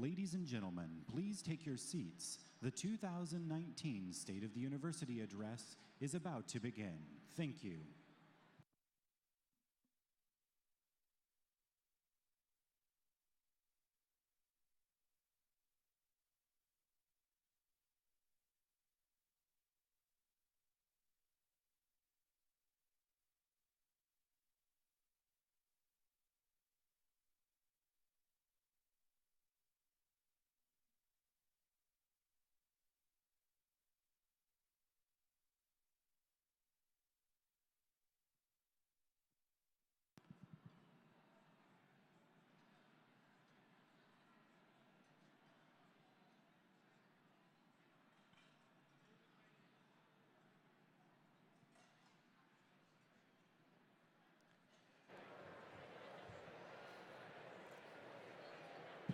Ladies and gentlemen, please take your seats. The 2019 State of the University Address is about to begin. Thank you.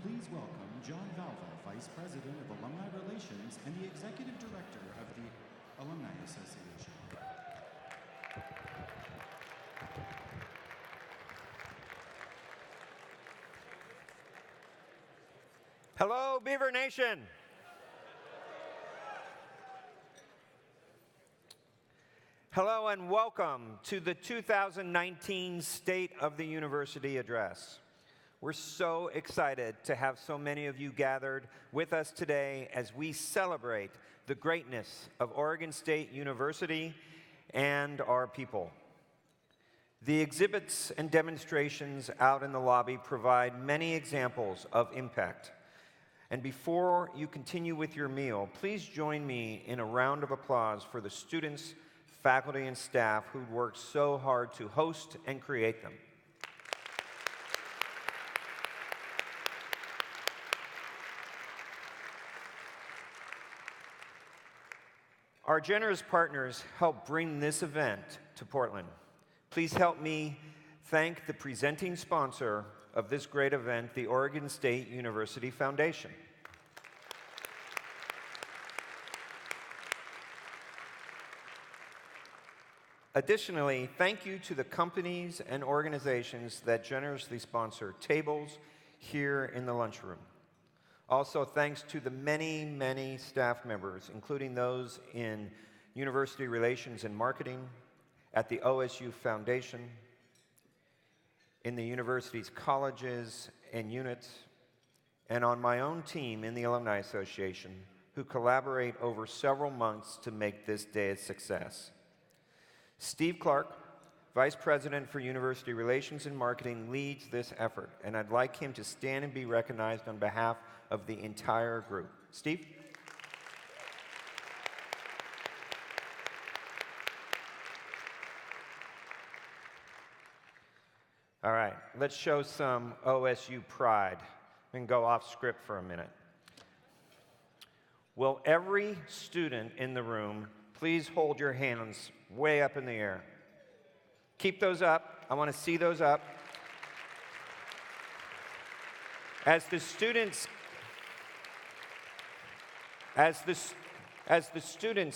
Please welcome John Valva, Vice President of Alumni Relations and the Executive Director of the Alumni Association. Hello, Beaver Nation. Hello and welcome to the 2019 State of the University Address. We're so excited to have so many of you gathered with us today as we celebrate the greatness of Oregon State University and our people. The exhibits and demonstrations out in the lobby provide many examples of impact. And before you continue with your meal, please join me in a round of applause for the students, faculty, and staff who worked so hard to host and create them. Our generous partners help bring this event to Portland. Please help me thank the presenting sponsor of this great event, the Oregon State University Foundation. Additionally, thank you to the companies and organizations that generously sponsor tables here in the lunchroom. Also, thanks to the many, many staff members, including those in university relations and marketing, at the OSU Foundation, in the university's colleges and units, and on my own team in the Alumni Association, who collaborate over several months to make this day a success. Steve Clark, Vice President for University Relations and Marketing, leads this effort, and I'd like him to stand and be recognized on behalf of the entire group. Steve? All right, let's show some OSU pride. We can go off script for a minute. Will every student in the room please hold your hands way up in the air? Keep those up. I want to see those up. As the students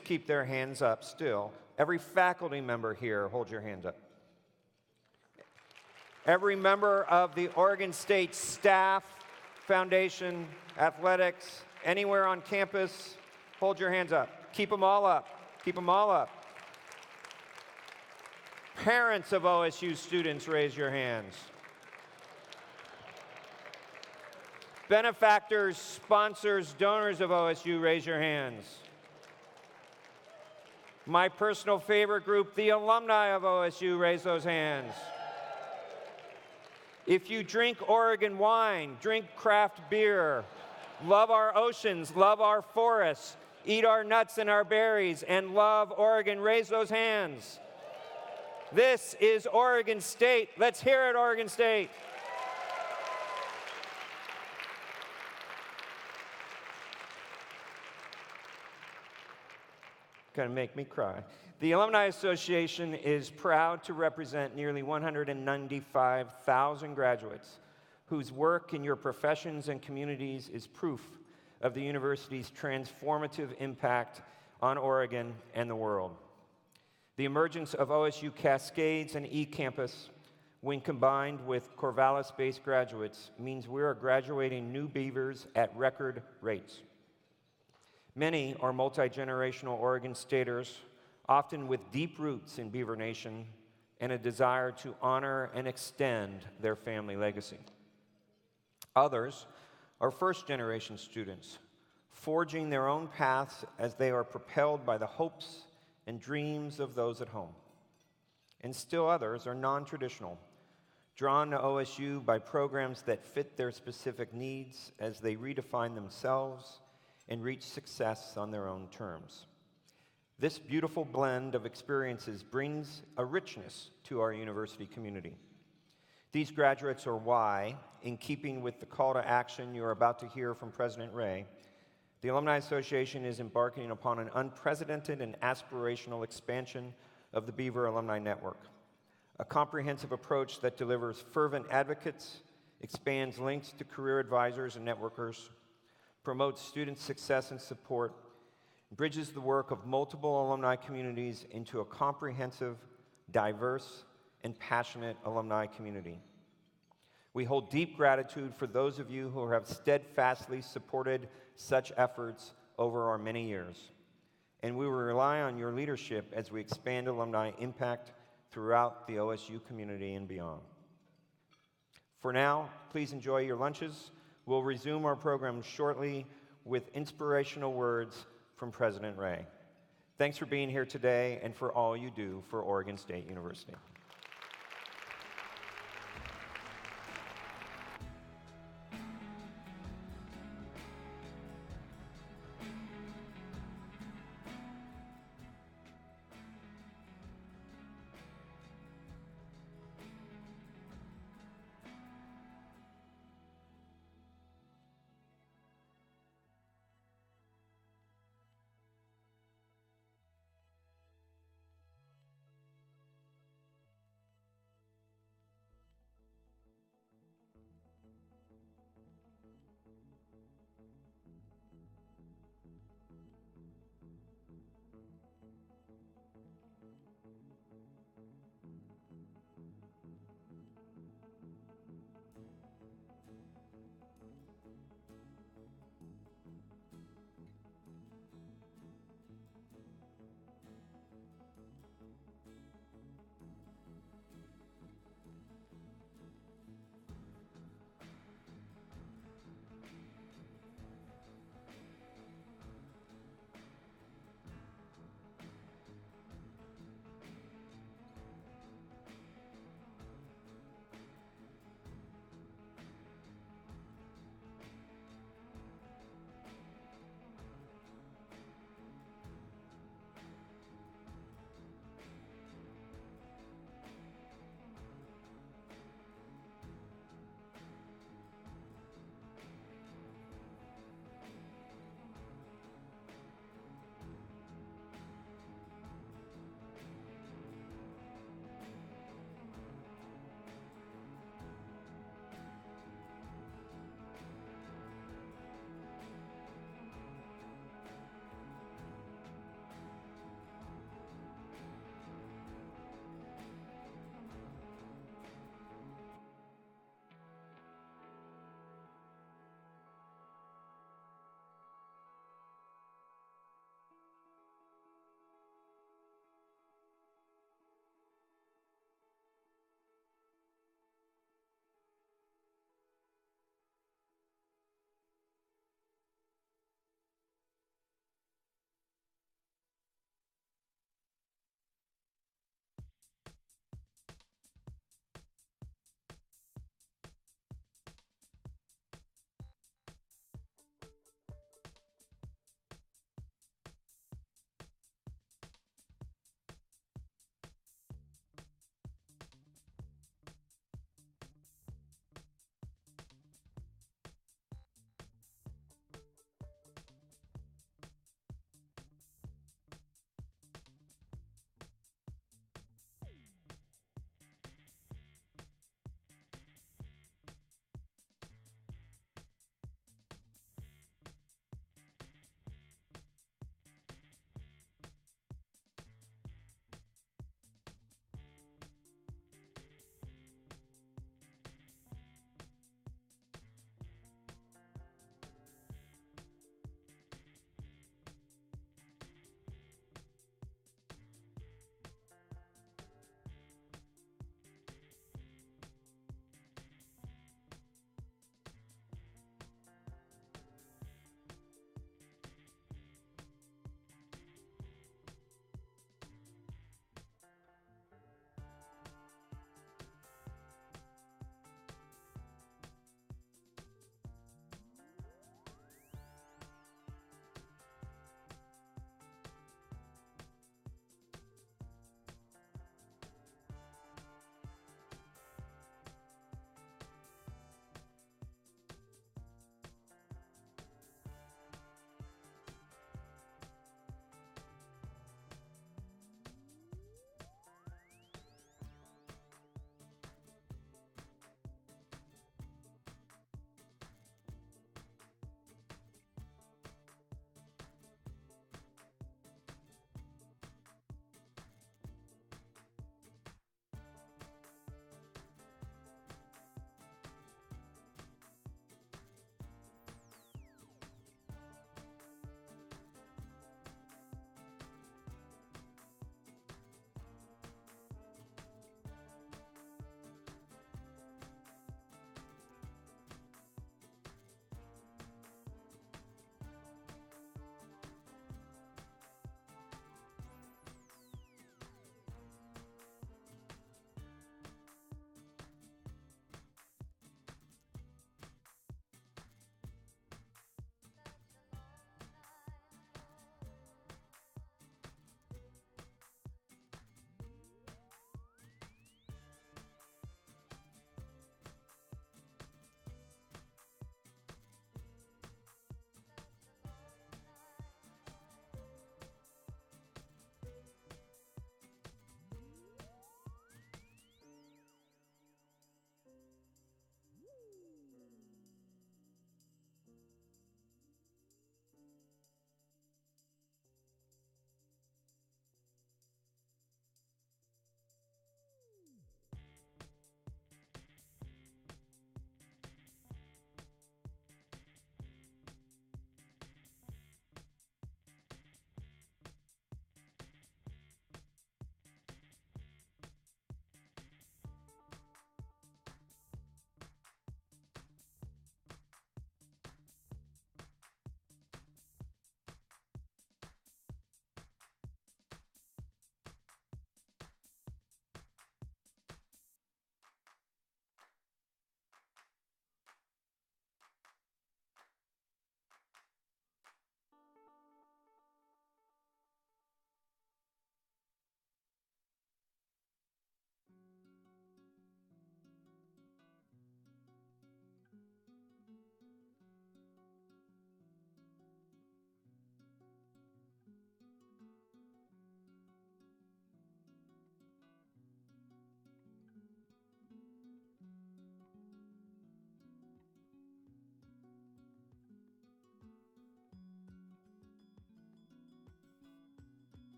keep their hands up still, every faculty member here, hold your hands up. Every member of the Oregon State staff, foundation, athletics, anywhere on campus, hold your hands up. Keep them all up. Keep them all up. Parents of OSU students, raise your hands. Benefactors, sponsors, donors of OSU, raise your hands. My personal favorite group, the alumni of OSU, raise those hands. If you drink Oregon wine, drink craft beer, love our oceans, love our forests, eat our nuts and our berries, and love Oregon, raise those hands. This is Oregon State. Let's hear it, Oregon State. Gonna make me cry. The Alumni Association is proud to represent nearly 195,000 graduates whose work in your professions and communities is proof of the university's transformative impact on Oregon and the world. The emergence of OSU Cascades and eCampus, when combined with Corvallis-based graduates, means we are graduating new Beavers at record rates. Many are multi-generational Oregon Staters, often with deep roots in Beaver Nation and a desire to honor and extend their family legacy. Others are first-generation students, forging their own paths as they are propelled by the hopes and dreams of those at home. And still others are non-traditional, drawn to OSU by programs that fit their specific needs as they redefine themselves and reach success on their own terms. This beautiful blend of experiences brings a richness to our university community. These graduates are why, in keeping with the call to action you are about to hear from President Ray, the Alumni Association is embarking upon an unprecedented and aspirational expansion of the Beaver Alumni Network, a comprehensive approach that delivers fervent advocates, expands links to career advisors and networkers, promotes student success and support, bridges the work of multiple alumni communities into a comprehensive, diverse, and passionate alumni community. We hold deep gratitude for those of you who have steadfastly supported such efforts over our many years, and we will rely on your leadership as we expand alumni impact throughout the OSU community and beyond. For now, please enjoy your lunches. We'll resume our program shortly with inspirational words from President Ray. Thanks for being here today and for all you do for Oregon State University.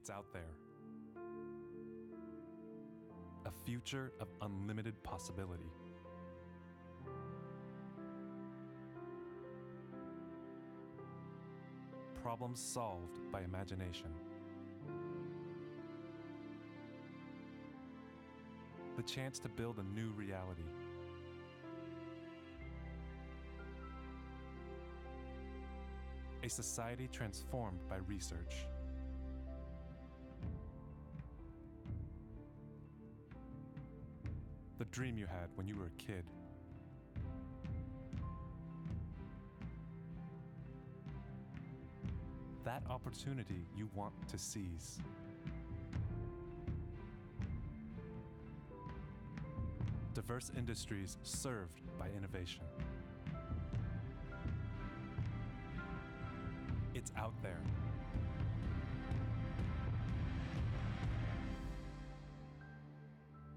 It's out there. A future of unlimited possibility. Problems solved by imagination. The chance to build a new reality. A society transformed by research. The dream you had when you were a kid. That opportunity you want to seize. Diverse industries served by innovation. It's out there.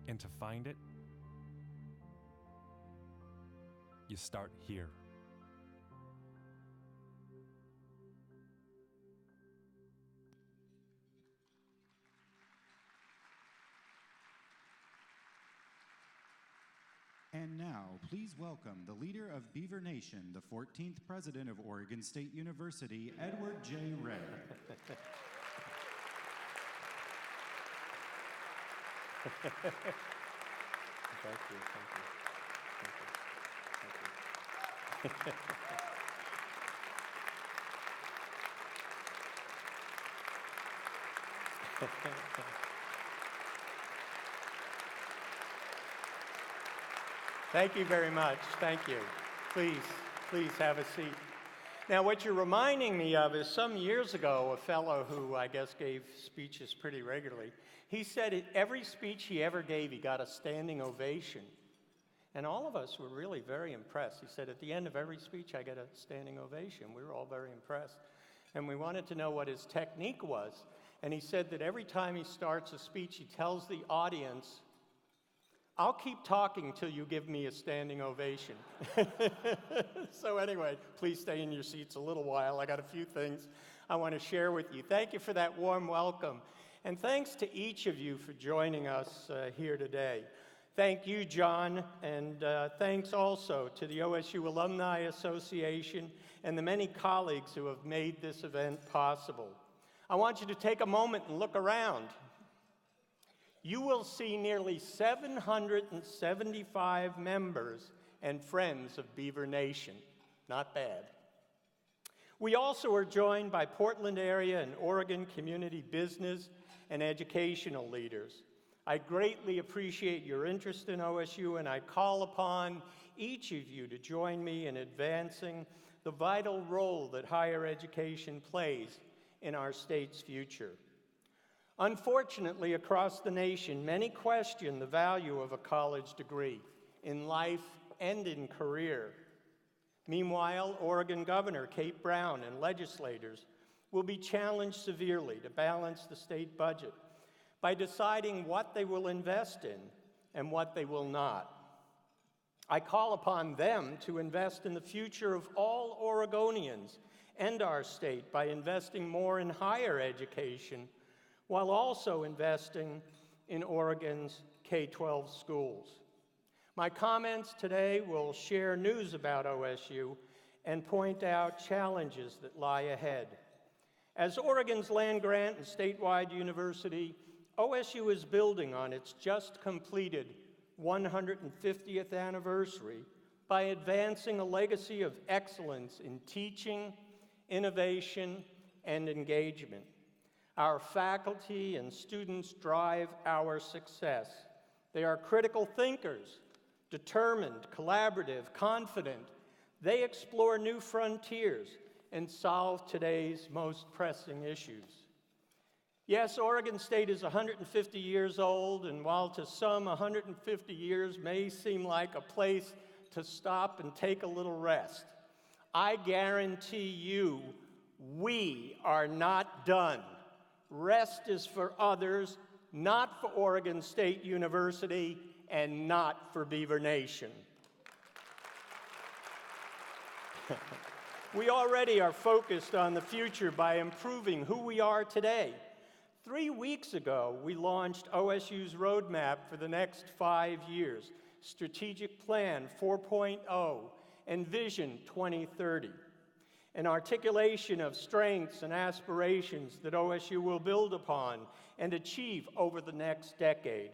And to find it, you start here. And now, please welcome the leader of Beaver Nation, the 14th president of Oregon State University, Edward J. Ray. Thank you, thank you, thank you, thank you. Thank you very much. Thank you. Please have a seat. Now, what you're reminding me of is some years ago, a fellow who I guess gave speeches pretty regularly, he said at every speech he ever gave, he got a standing ovation. And all of us were really very impressed. He said, at the end of every speech, I get a standing ovation. We were all very impressed. And we wanted to know what his technique was. And he said that every time he starts a speech, he tells the audience, I'll keep talking till you give me a standing ovation. So anyway, please stay in your seats a little while. I got a few things I want to share with you. Thank you for that warm welcome. And thanks to each of you for joining us here today. Thank you, John, and thanks also to the OSU Alumni Association and the many colleagues who have made this event possible. I want you to take a moment and look around. You will see nearly 775 members and friends of Beaver Nation. Not bad. We also are joined by Portland area and Oregon community business and educational leaders. I greatly appreciate your interest in OSU, and I call upon each of you to join me in advancing the vital role that higher education plays in our state's future. Unfortunately, across the nation, many question the value of a college degree in life and in career. Meanwhile, Oregon Governor Kate Brown and legislators will be challenged severely to balance the state budget by deciding what they will invest in and what they will not. I call upon them to invest in the future of all Oregonians and our state by investing more in higher education, while also investing in Oregon's K-12 schools. My comments today will share news about OSU and point out challenges that lie ahead. As Oregon's land-grant and statewide university, OSU is building on its just completed 150th anniversary by advancing a legacy of excellence in teaching, innovation, and engagement. Our faculty and students drive our success. They are critical thinkers, determined, collaborative, confident. They explore new frontiers and solve today's most pressing issues. Yes, Oregon State is 150 years old, and while to some 150 years may seem like a place to stop and take a little rest, I guarantee you we are not done. Rest is for others, not for Oregon State University, and not for Beaver Nation. We already are focused on the future by improving who we are today 3 weeks ago, we launched OSU's roadmap for the next 5 years, Strategic Plan 4.0 and Vision 2030, an articulation of strengths and aspirations that OSU will build upon and achieve over the next decade.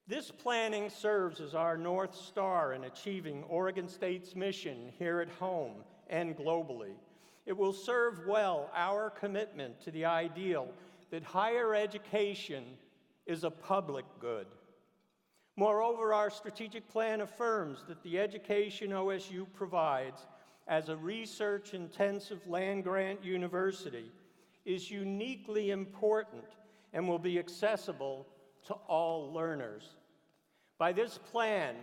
This planning serves as our North Star in achieving Oregon State's mission here at home and globally. It will serve well our commitment to the ideal that higher education is a public good. Moreover, our strategic plan affirms that the education OSU provides as a research-intensive land-grant university is uniquely important and will be accessible to all learners. By this plan,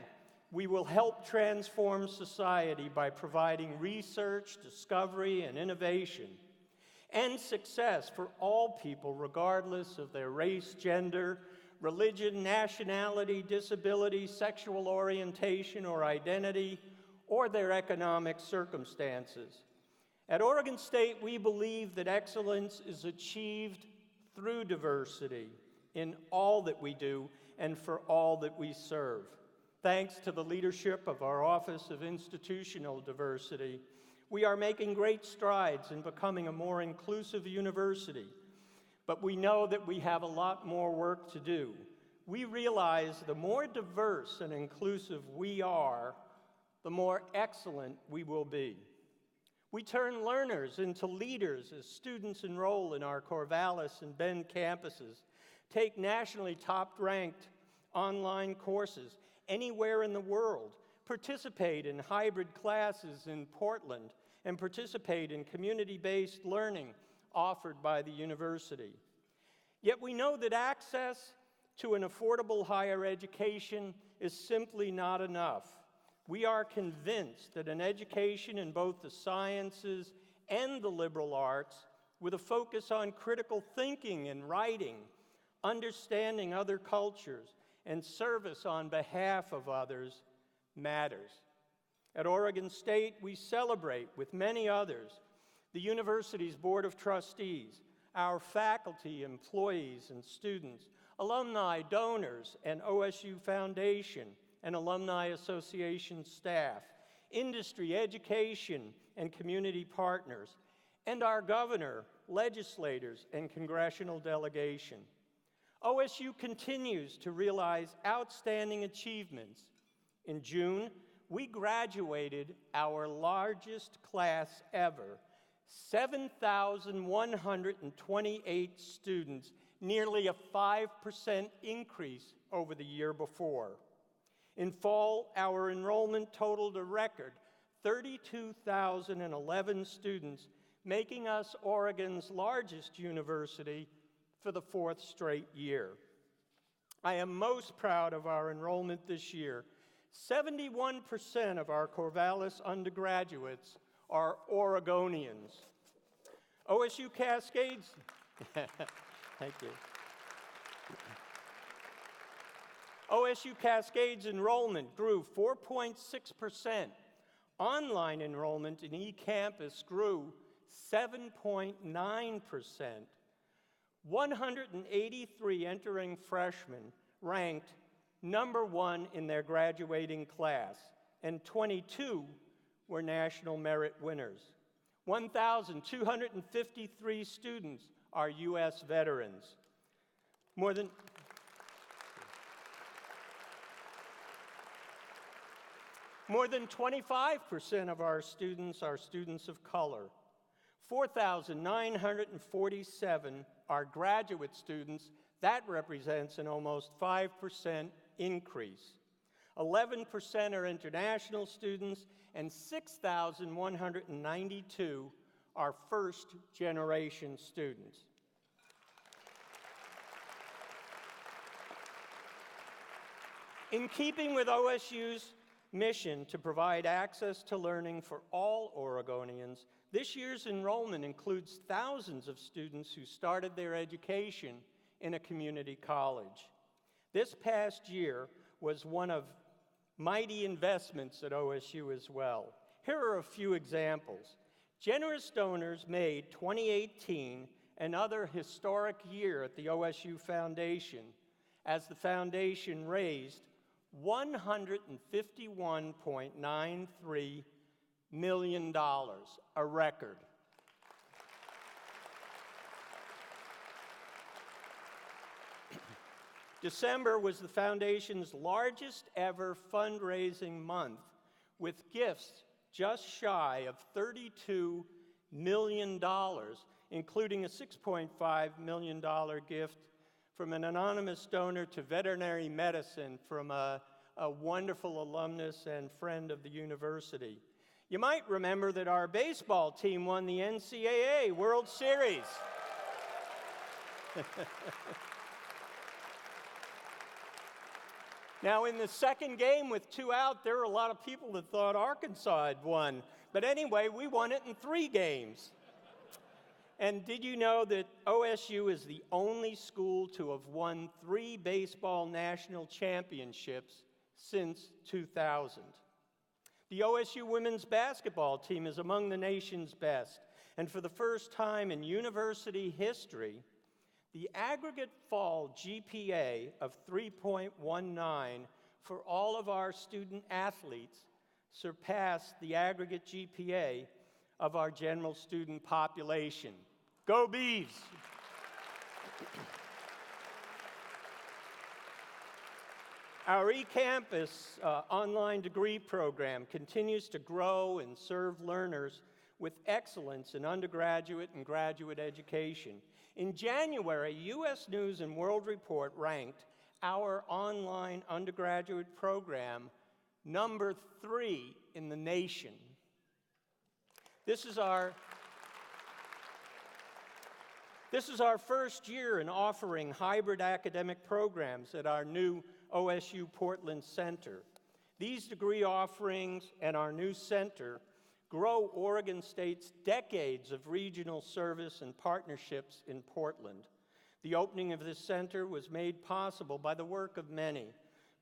we will help transform society by providing research, discovery, and innovation, and success for all people regardless of their race, gender, religion, nationality, disability, sexual orientation or identity, or their economic circumstances. At Oregon State, we believe that excellence is achieved through diversity in all that we do and for all that we serve. Thanks to the leadership of our Office of Institutional Diversity, we are making great strides in becoming a more inclusive university, but we know that we have a lot more work to do. We realize the more diverse and inclusive we are, the more excellent we will be. We turn learners into leaders as students enroll in our Corvallis and Bend campuses, take nationally top-ranked online courses anywhere in the world, participate in hybrid classes in Portland, and participate in community-based learning offered by the university. Yet we know that access to an affordable higher education is simply not enough. We are convinced that an education in both the sciences and the liberal arts, with a focus on critical thinking and writing, understanding other cultures, and service on behalf of others, matters. At Oregon State, we celebrate, with many others, the university's Board of Trustees, our faculty, employees, and students, alumni, donors, and OSU Foundation and Alumni Association staff, industry, education, and community partners, and our governor, legislators, and congressional delegation. OSU continues to realize outstanding achievements. In June, we graduated our largest class ever, 7,128 students, nearly a 5% increase over the year before. In fall, our enrollment totaled a record 32,011 students, making us Oregon's largest university for the 4th straight year. I am most proud of our enrollment this year. 71% of our Corvallis undergraduates are Oregonians. OSU Cascades, thank you. OSU Cascades enrollment grew 4.6%. Online enrollment in eCampus grew 7.9%. 183 entering freshmen ranked #1 in their graduating class, and 22 were national merit winners. 1,253 students are U.S. veterans. More than 25% of our students are students of color. 4,947 are graduate students. That represents an almost 5% increase. 11% are international students, and 6,192 are first-generation students. In keeping with OSU's mission to provide access to learning for all Oregonians, this year's enrollment includes thousands of students who started their education in a community college. This past year was one of mighty investments at OSU as well. Here are a few examples. Generous donors made 2018 another historic year at the OSU Foundation, as the foundation raised $151.93 million, a record. December was the foundation's largest ever fundraising month, with gifts just shy of $32 million, including a $6.5 million gift from an anonymous donor to veterinary medicine from a wonderful alumnus and friend of the university. You might remember that our baseball team won the NCAA World Series. Now, in the second game with 2 out, there were a lot of people that thought Arkansas had won. But anyway, we won it in 3 games. And did you know that OSU is the only school to have won 3 baseball national championships since 2000? The OSU women's basketball team is among the nation's best. And for the first time in university history, the aggregate fall GPA of 3.19 for all of our student athletes surpassed the aggregate GPA of our general student population. Go Bees! Our eCampus online degree program continues to grow and serve learners with excellence in undergraduate and graduate education. In January, U.S. News & World Report ranked our online undergraduate program number 3 in the nation. This is our first year in offering hybrid academic programs at our new OSU Portland Center. These degree offerings and our new center grow Oregon State's decades of regional service and partnerships in Portland. The opening of this center was made possible by the work of many,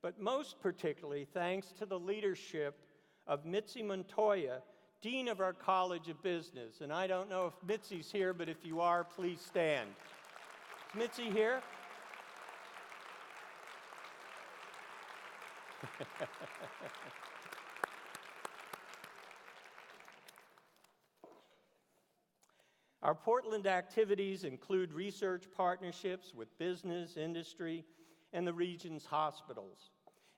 but most particularly thanks to the leadership of Mitzi Montoya, Dean of our College of Business. And I don't know if Mitzi's here, but if you are, please stand. Is Mitzi here? Our Portland activities include research partnerships with business, industry, and the region's hospitals,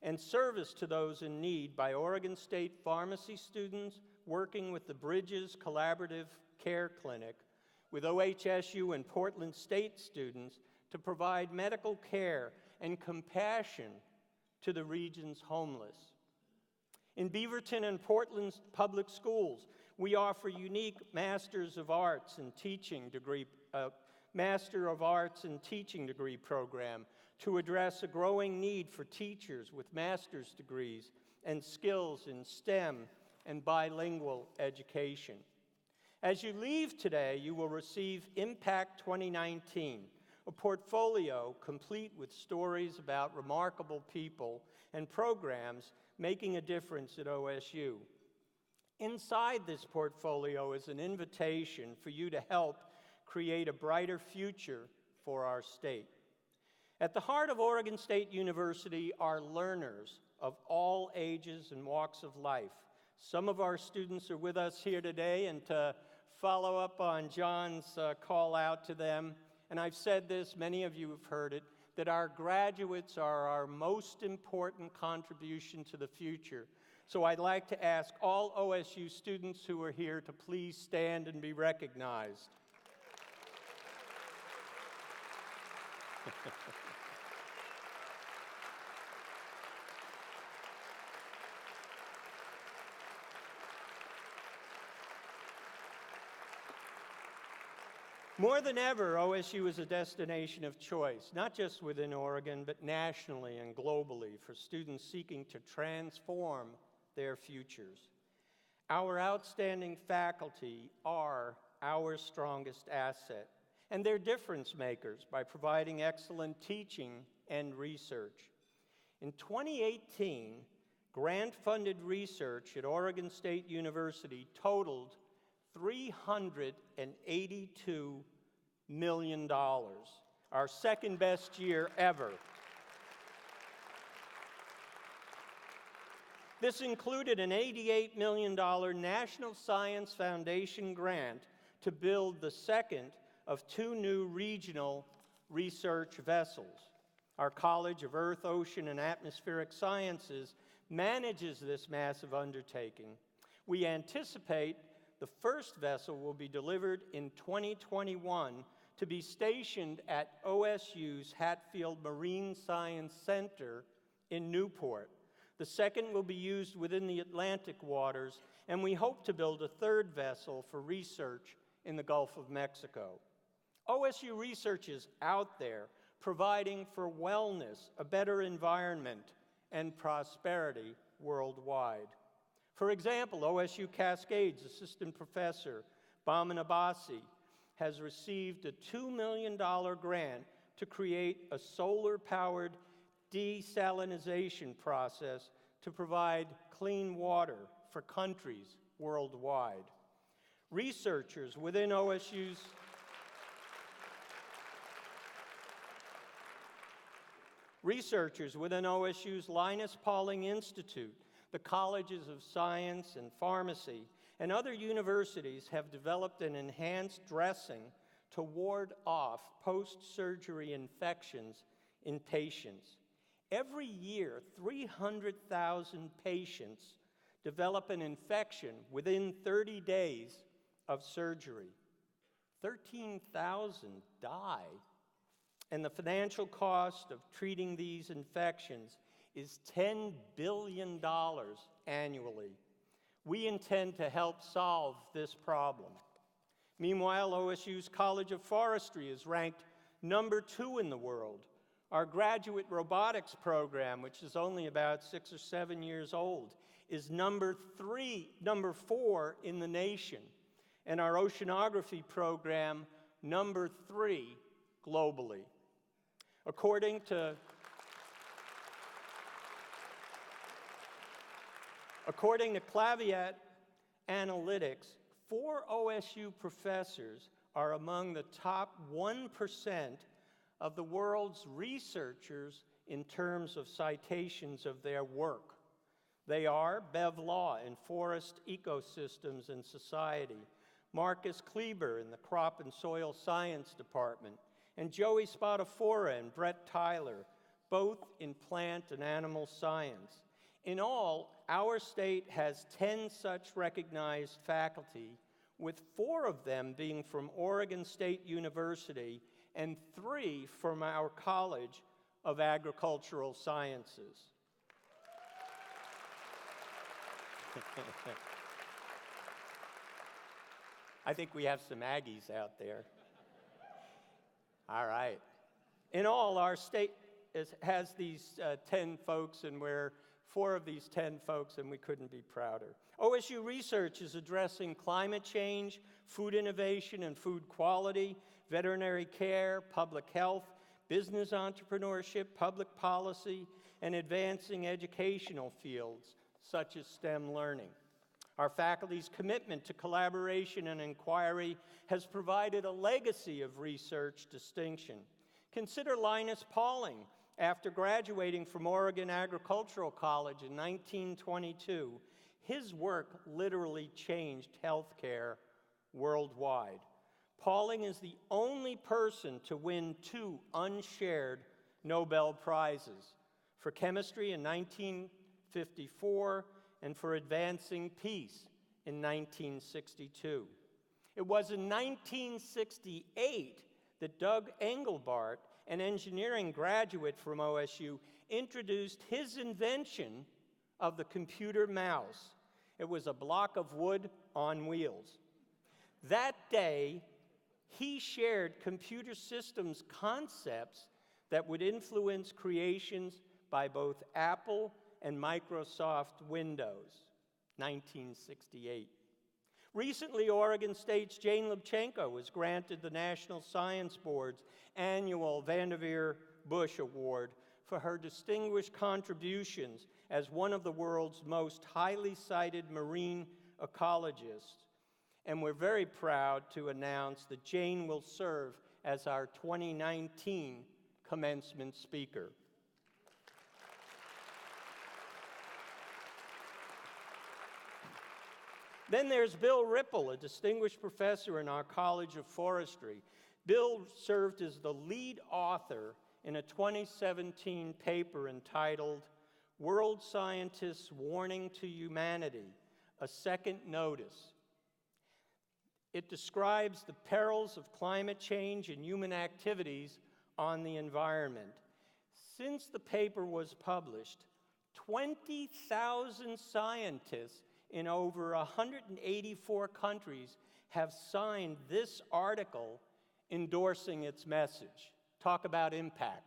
and service to those in need by Oregon State pharmacy students working with the Bridges Collaborative Care Clinic, with OHSU and Portland State students to provide medical care and compassion to the region's homeless. In Beaverton and Portland's public schools, we offer unique Masters of Arts in Teaching degree program to address a growing need for teachers with master's degrees and skills in STEM and bilingual education. As you leave today, you will receive Impact 2019, a portfolio complete with stories about remarkable people and programs making a difference at OSU. Inside this portfolio is an invitation for you to help create a brighter future for our state. At the heart of Oregon State University are learners of all ages and walks of life. Some of our students are with us here today, and to follow up on John's call out to them, and I've said this, many of you have heard it, that our graduates are our most important contribution to the future. So I'd like to ask all OSU students who are here to please stand and be recognized. More than ever, OSU is a destination of choice, not just within Oregon, but nationally and globally for students seeking to transform their futures. Our outstanding faculty are our strongest asset, and they're difference makers by providing excellent teaching and research. In 2018, grant-funded research at Oregon State University totaled $382 million, our second best year ever. This included an $88 million National Science Foundation grant to build the second of 2 new regional research vessels. Our College of Earth, Ocean, and Atmospheric Sciences manages this massive undertaking. We anticipate the first vessel will be delivered in 2021 to be stationed at OSU's Hatfield Marine Science Center in Newport. The second will be used within the Atlantic waters, and we hope to build a third vessel for research in the Gulf of Mexico. OSU research is out there, providing for wellness, a better environment, and prosperity worldwide. For example, OSU Cascades Assistant Professor Baman Abbasi has received a $2 million grant to create a solar-powered desalinization process to provide clean water for countries worldwide. Researchers within OSU's Linus Pauling Institute, the Colleges of Science and Pharmacy, and other universities have developed an enhanced dressing to ward off post-surgery infections in patients. Every year, 300,000 patients develop an infection within 30 days of surgery. 13,000 die. And the financial cost of treating these infections is $10 billion annually. We intend to help solve this problem. Meanwhile, OSU's College of Forestry is ranked number 2 in the world. Our graduate robotics program, which is only about 6 or 7 years old, is number 4 in the nation. And our oceanography program, number 3 globally. According to Claviat Analytics, 4 OSU professors are among the top 1% of the world's researchers in terms of citations of their work. They are Bev Law in Forest Ecosystems and Society, Marcus Kleber in the Crop and Soil Science Department, and Joey Spadafora and Brett Tyler, both in plant and animal science. In all, our state has 10 such recognized faculty, with 4 of them being from Oregon State University and 3 from our College of Agricultural Sciences. I think we have some Aggies out there. All right. In all, our state has these 10 folks, and we're 4 of these 10 folks, and we couldn't be prouder. OSU research is addressing climate change, food innovation and food quality, veterinary care, public health, business entrepreneurship, public policy, and advancing educational fields such as STEM learning. Our faculty's commitment to collaboration and inquiry has provided a legacy of research distinction. Consider Linus Pauling. After graduating from Oregon Agricultural College in 1922, his work literally changed healthcare worldwide. Pauling is the only person to win 2 unshared Nobel Prizes, for chemistry in 1954 and for advancing peace in 1962. It was in 1968 that Doug Engelbart, an engineering graduate from OSU, introduced his invention of the computer mouse. It was a block of wood on wheels. That day, he shared computer systems concepts that would influence creations by both Apple and Microsoft Windows, 1968. Recently, Oregon State's Jane Lubchenco was granted the National Science Board's annual Vanderveer Bush Award for her distinguished contributions as one of the world's most highly cited marine ecologists. And we're very proud to announce that Jane will serve as our 2019 commencement speaker. Then there's Bill Ripple, a distinguished professor in our College of Forestry. Bill served as the lead author in a 2017 paper entitled World Scientists' Warning to Humanity, a Second Notice. It describes the perils of climate change and human activities on the environment. Since the paper was published, 20,000 scientists in over 184 countries have signed this article endorsing its message. Talk about impact.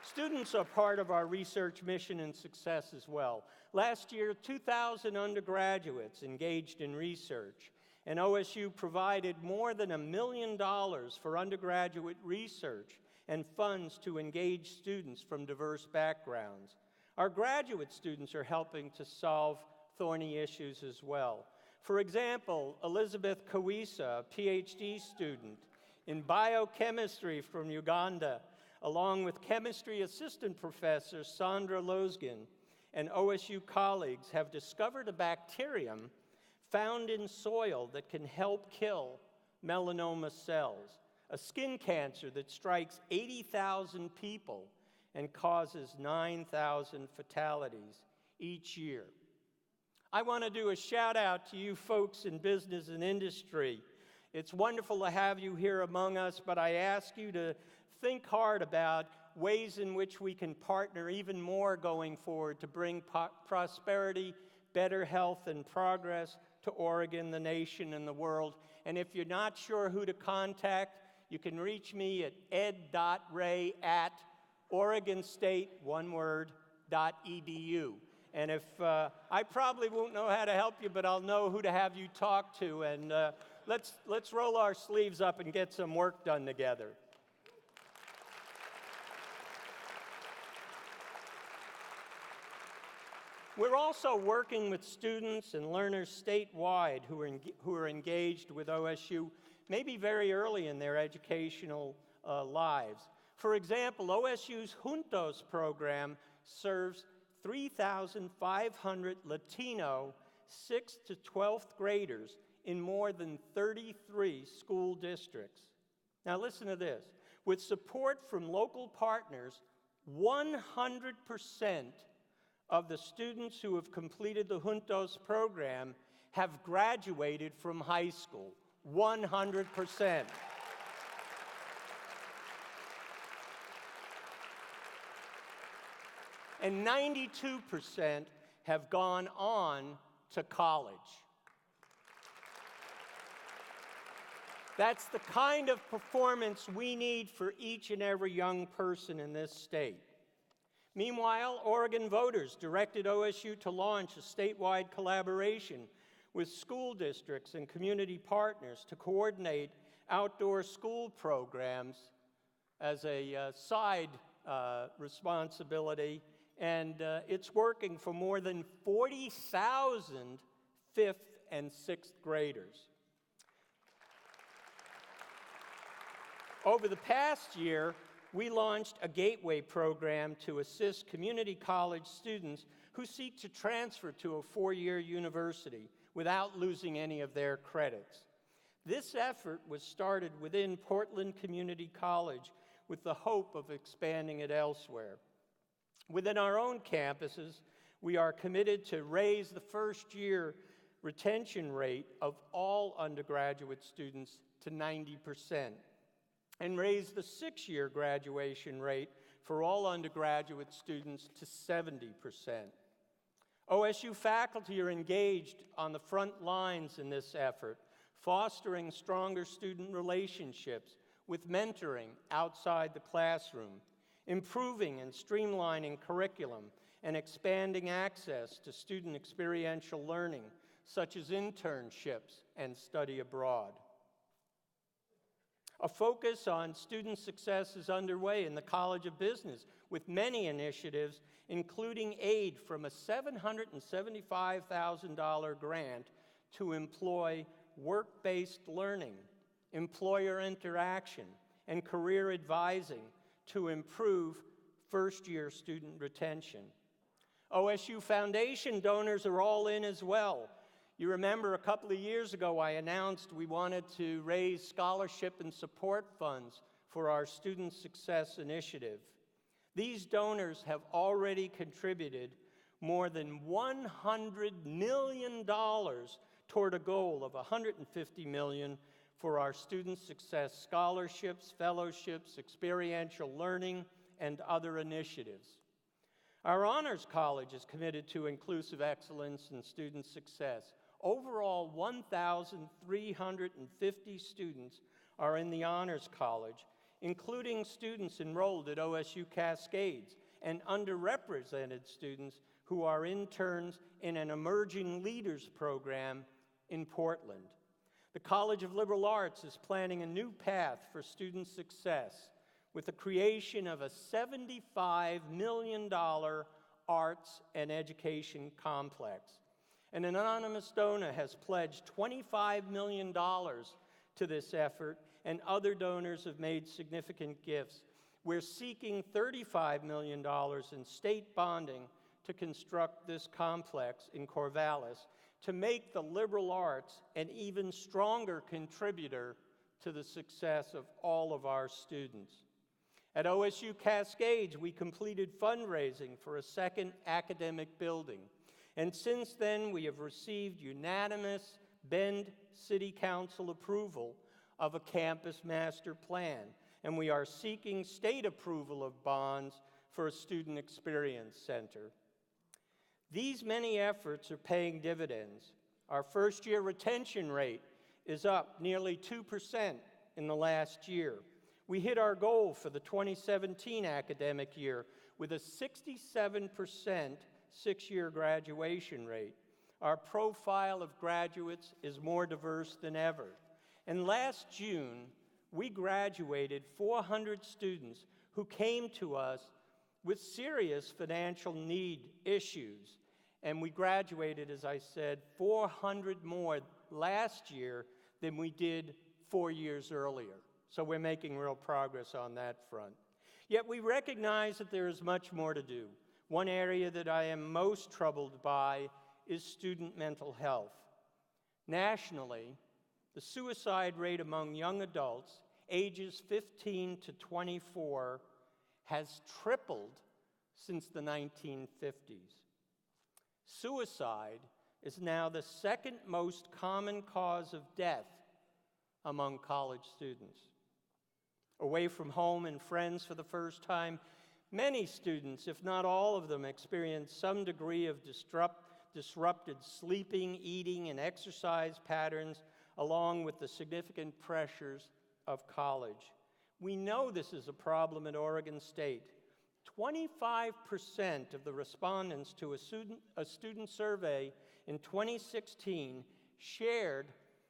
Students are part of our research mission and success as well. Last year, 2,000 undergraduates engaged in research, and OSU provided more than $1 million for undergraduate research and funds to engage students from diverse backgrounds. Our graduate students are helping to solve thorny issues as well. For example, Elizabeth Kawisa, a PhD student in biochemistry from Uganda, along with chemistry assistant professor Sandra Lozgin and OSU colleagues, have discovered a bacterium found in soil that can help kill melanoma cells, a skin cancer that strikes 80,000 people and causes 9,000 fatalities each year. I want to do a shout out to you folks in business and industry. It's wonderful to have you here among us, but I ask you to think hard about ways in which we can partner even more going forward to bring prosperity, better health, and progress to Oregon, the nation, and the world. And if you're not sure who to contact, you can reach me at ed.ray@oregonstate.edu. And if I probably won't know how to help you, but I'll know who to have you talk to. And let's roll our sleeves up and get some work done together. We're also working with students and learners statewide who are engaged with OSU, maybe very early in their educational lives. For example, OSU's Juntos program serves 3,500 Latino 6th to 12th graders in more than 33 school districts. Now listen to this. With support from local partners, 100% of the students who have completed the Juntos program have graduated from high school. 100%. And 92% have gone on to college. That's the kind of performance we need for each and every young person in this state. Meanwhile, Oregon voters directed OSU to launch a statewide collaboration with school districts and community partners to coordinate outdoor school programs as a side responsibility, and it's working for more than 40,000 5th and 6th graders. Over the past year, we launched a gateway program to assist community college students who seek to transfer to a four-year university without losing any of their credits. This effort was started within Portland Community College with the hope of expanding it elsewhere. Within our own campuses, we are committed to raise the first-year retention rate of all undergraduate students to 90%. And raise the six-year graduation rate for all undergraduate students to 70%. OSU faculty are engaged on the front lines in this effort, fostering stronger student relationships with mentoring outside the classroom, improving and streamlining curriculum, and expanding access to student experiential learning, such as internships and study abroad. A focus on student success is underway in the College of Business with many initiatives, including aid from a $775,000 grant to employ work-based learning, employer interaction, and career advising to improve first-year student retention. OSU Foundation donors are all in as well. You remember a couple of years ago I announced we wanted to raise scholarship and support funds for our Student Success Initiative. These donors have already contributed more than $100 million toward a goal of $150 million for our Student Success scholarships, fellowships, experiential learning, and other initiatives. Our Honors College is committed to inclusive excellence and student success. Overall, 1,350 students are in the Honors College, including students enrolled at OSU Cascades and underrepresented students who are interns in an Emerging Leaders program in Portland. The College of Liberal Arts is planning a new path for student success with the creation of a $75 million arts and education complex. An anonymous donor has pledged $25 million to this effort, and other donors have made significant gifts. We're seeking $35 million in state bonding to construct this complex in Corvallis to make the liberal arts an even stronger contributor to the success of all of our students. At OSU Cascades, we completed fundraising for a second academic building. And since then, we have received unanimous Bend City Council approval of a campus master plan. And we are seeking state approval of bonds for a student experience center. These many efforts are paying dividends. Our first-year retention rate is up nearly 2% in the last year. We hit our goal for the 2017 academic year with a 67% six-year graduation rate. Our profile of graduates is more diverse than ever. And last June, we graduated 400 students who came to us with serious financial need issues. And we graduated, as I said, 400 more last year than we did 4 years earlier. So we're making real progress on that front. Yet we recognize that there is much more to do. One area that I am most troubled by is student mental health. Nationally, the suicide rate among young adults ages 15 to 24 has tripled since the 1950s. Suicide is now the second most common cause of death among college students. Away from home and friends for the first time, many students, if not all of them, experience some degree of disrupted sleeping, eating, and exercise patterns, along with the significant pressures of college. We know this is a problem at Oregon State. 25% of the respondents to a student survey in 2016 shared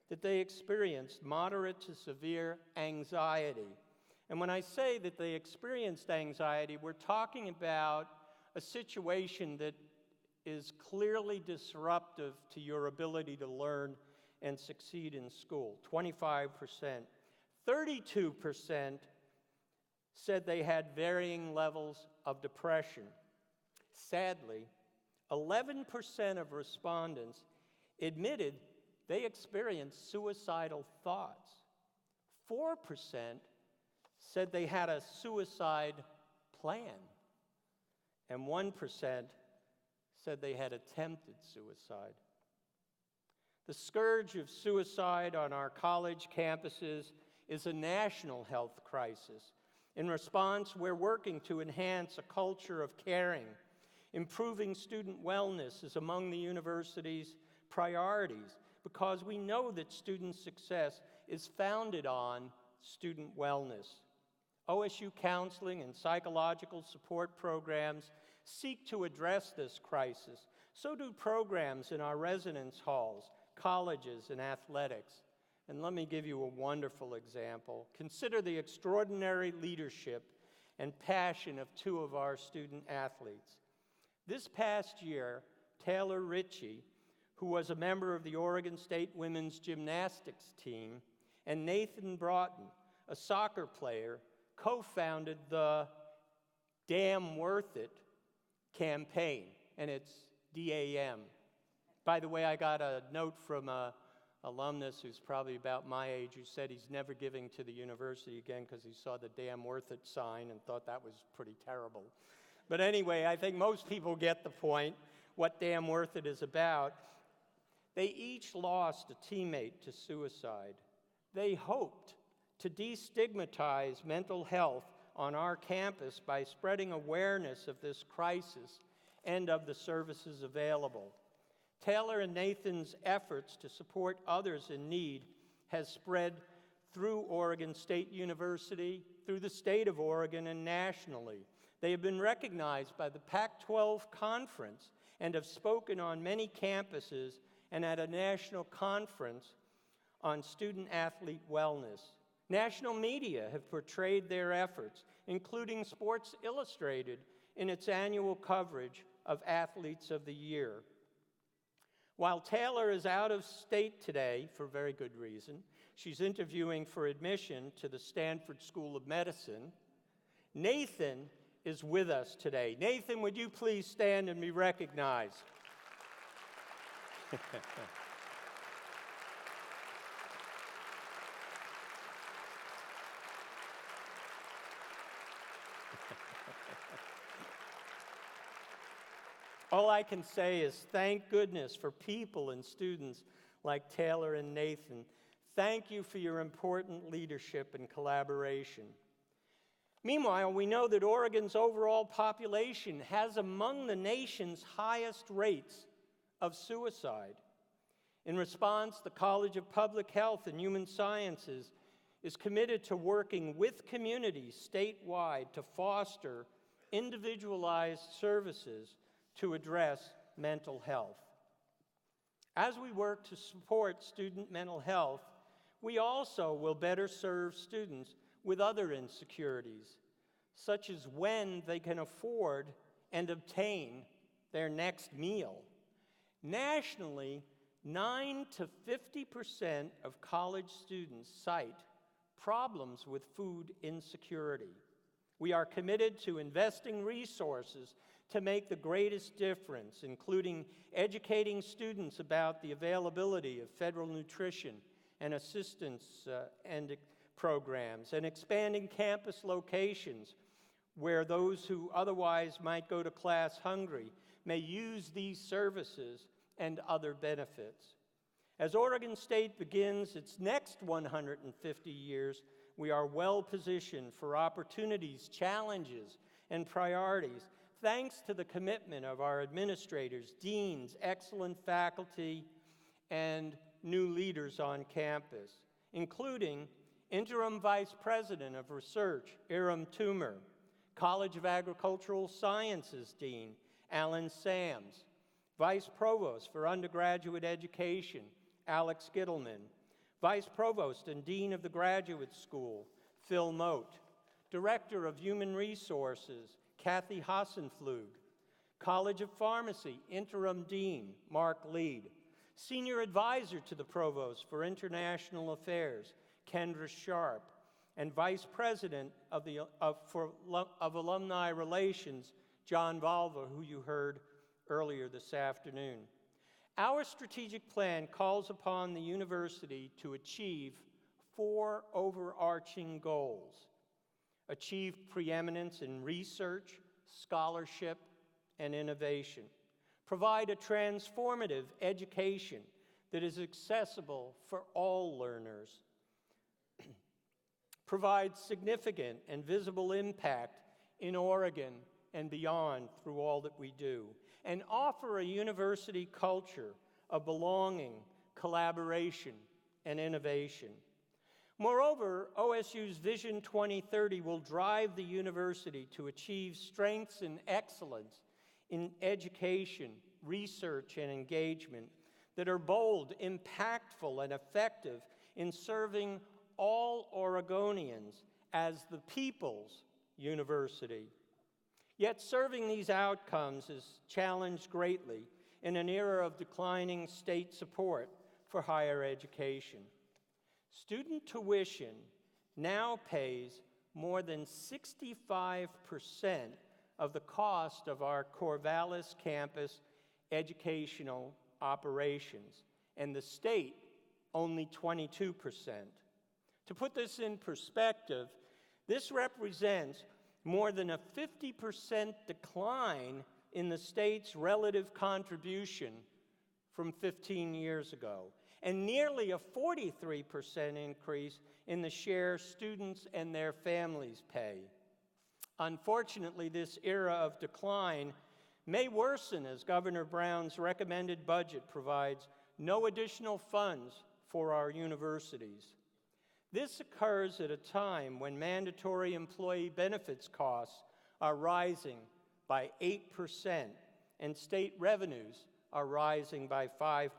that they experienced moderate to severe anxiety. And when I say that they experienced anxiety, we're talking about a situation that is clearly disruptive to your ability to learn and succeed in school. 25%. 32% said they had varying levels of depression. Sadly, 11% of respondents admitted they experienced suicidal thoughts. 4% said they had a suicide plan. And 1% said they had attempted suicide. The scourge of suicide on our college campuses is a national health crisis. In response, we're working to enhance a culture of caring. Improving student wellness is among the university's priorities because we know that student success is founded on student wellness. OSU counseling and psychological support programs seek to address this crisis. So do programs in our residence halls, colleges, and athletics. And let me give you a wonderful example. Consider the extraordinary leadership and passion of two of our student athletes. This past year, Taylor Ritchie, who was a member of the Oregon State women's gymnastics team, and Nathan Broughton, a soccer player, co-founded the Damn Worth It campaign, and it's DAM. By the way, I got a note from a alumnus who's probably about my age who said he's never giving to the university again because he saw the Damn Worth It sign and thought that was pretty terrible. But anyway, I think most people get the point, what Damn Worth It is about. They each lost a teammate to suicide. They hoped to destigmatize mental health on our campus by spreading awareness of this crisis and of the services available. Taylor and Nathan's efforts to support others in need has spread through Oregon State University, through the state of Oregon, and nationally. They have been recognized by the Pac-12 Conference and have spoken on many campuses and at a national conference on student-athlete wellness. National media have portrayed their efforts, including Sports Illustrated, in its annual coverage of Athletes of the Year. While Taylor is out of state today, for very good reason, she's interviewing for admission to the Stanford School of Medicine, Nathan is with us today. Nathan, would you please stand and be recognized? All I can say is thank goodness for people and students like Taylor and Nathan. Thank you for your important leadership and collaboration. Meanwhile, we know that Oregon's overall population has among the nation's highest rates of suicide. In response, the College of Public Health and Human Sciences is committed to working with communities statewide to foster individualized services to address mental health. As we work to support student mental health, we also will better serve students with other insecurities, such as when they can afford and obtain their next meal. Nationally, 9 to 50% of college students cite problems with food insecurity. We are committed to investing resources to make the greatest difference, including educating students about the availability of federal nutrition and assistance and programs, and expanding campus locations where those who otherwise might go to class hungry may use these services and other benefits. As Oregon State begins its next 150 years, we are well positioned for opportunities, challenges, and priorities, thanks to the commitment of our administrators, deans, excellent faculty, and new leaders on campus, including Interim Vice President of Research, Iram Toomer, College of Agricultural Sciences Dean, Alan Sams, Vice Provost for Undergraduate Education, Alex Gittleman, Vice Provost and Dean of the Graduate School, Phil Moat, Director of Human Resources, Kathy Hassenflug, College of Pharmacy, Interim Dean, Mark Lead, Senior Advisor to the Provost for International Affairs, Kendra Sharp, and Vice President of Alumni Relations, John Valva, who you heard earlier this afternoon. Our strategic plan calls upon the university to achieve 4 overarching goals: achieve preeminence in research, scholarship, and innovation, provide a transformative education that is accessible for all learners, provide significant and visible impact in Oregon and beyond through all that we do, and offer a university culture of belonging, collaboration, and innovation. Moreover, OSU's Vision 2030 will drive the university to achieve strengths and excellence in education, research, and engagement that are bold, impactful, and effective in serving all Oregonians as the people's university. Yet serving these outcomes is challenged greatly in an era of declining state support for higher education. Student tuition now pays more than 65% of the cost of our Corvallis campus educational operations, and the state only 22%. To put this in perspective, this represents more than a 50% decline in the state's relative contribution from 15 years ago, and nearly a 43% increase in the share students and their families pay. Unfortunately, this era of decline may worsen as Governor Brown's recommended budget provides no additional funds for our universities. This occurs at a time when mandatory employee benefits costs are rising by 8% and state revenues are rising by 5%.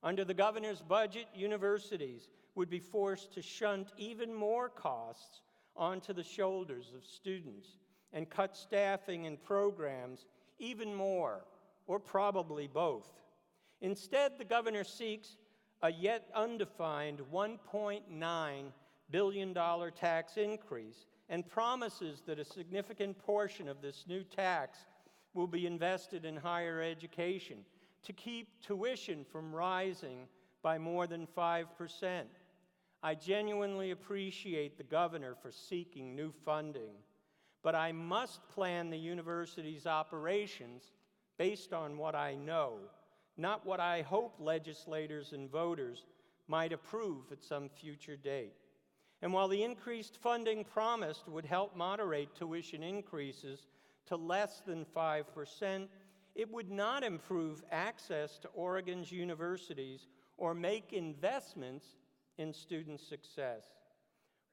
Under the governor's budget, universities would be forced to shunt even more costs onto the shoulders of students and cut staffing and programs even more, or probably both. Instead, the governor seeks a yet undefined $1.9 billion tax increase and promises that a significant portion of this new tax will be invested in higher education to keep tuition from rising by more than 5%. I genuinely appreciate the governor for seeking new funding, but I must plan the university's operations based on what I know, not what I hope legislators and voters might approve at some future date. And while the increased funding promised would help moderate tuition increases to less than 5%, it would not improve access to Oregon's universities or make investments in student success.